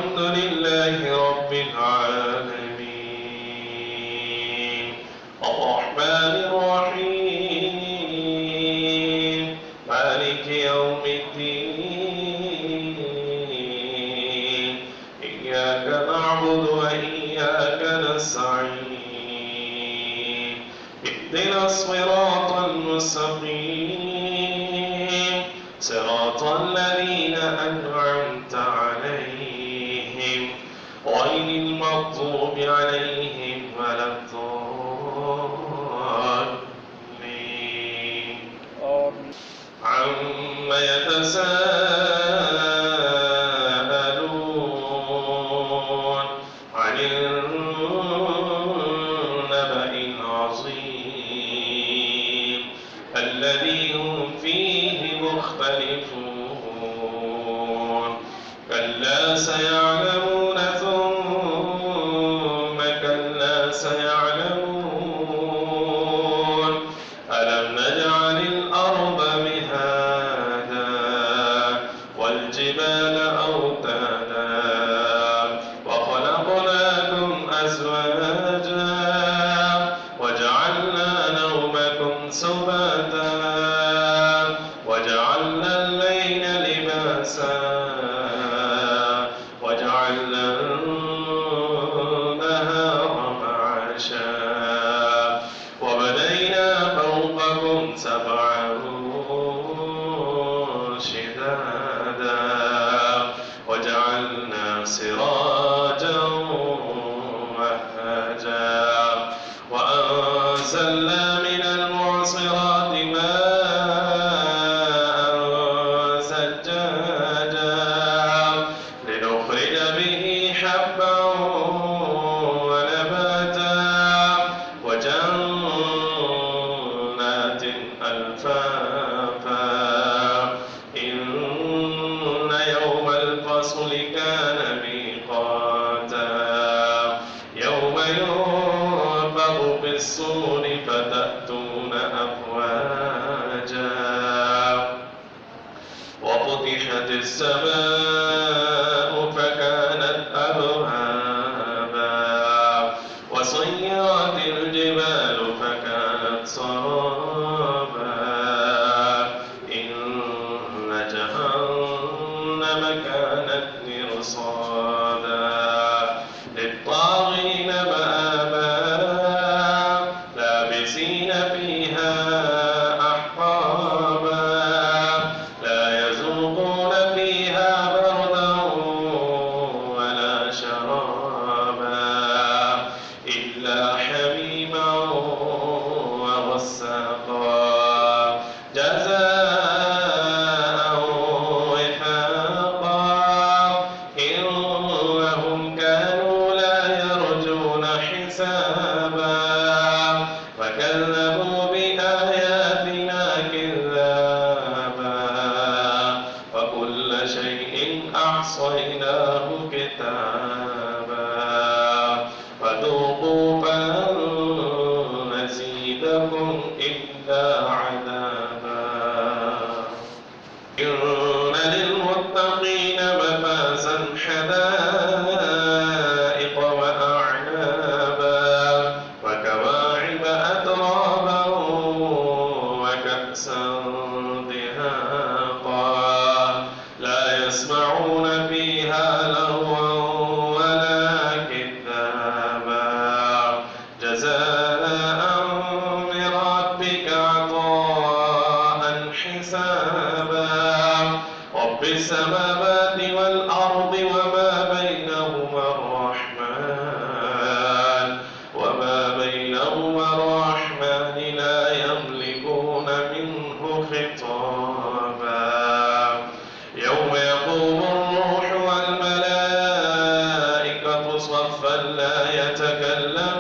الحمد لله رب العالمين الرحمن الرحيم مالك يوم الدين إياك نعبد وإياك نستعين اهدنا الصراط المستقيم صراط الذين أنعمت عليهم غير المغضوب عليهم ولا الضالين عما يتساءلون عن النبأ العظيم الذي هم فيه مختلفون كلا سيعلمون ثم كلا سيعلمون ألم نجعل الأرض مهادا والجبال أوتادا وخلقناكم أزواجا وجعلنا نومكم سباتا وجعلنا الليل لباسا وجعلنا النهار معاشا وبنينا فوقكم سبعا شدادا وجعلنا سراجا وهاجا وأنزلنا من المعصرات ماء ثجاجا لنخرج به حبا ونباتا وجنات ألفافا إن يوم الفصل كان ميقاتا يوم ينفخ في الصور فتأتون أفواجا وفتحت السماء فكانت أبوابا وسيرت الجبال فكانت سرابا إن جهنم كانت مرصادا للطاغين مآبا لابسين فيها أحقابا لا يذوقون فيها بردا ولا شرابا إلا حميما وغساقا جزاء وفاقا إنهم كانوا لا يرجون حسابا وكذبوا بآياتنا كذابا وكل شيء أحصيناه كتابا فذوقوا فلن نزيدكم إلا عذابا إن للمتقين مفازا حدائق وأعنابا وكواعب أترابا وكأسا دهاقا لا يسمعون فيها لغوا ولا كذابا جزاء من ربك عطاء حسابا رب السماوات والأرض وما بينهما الرحمن لا يملكون منه خطابا يوم يقوم الروح والملائكة صفا لا يتكلمون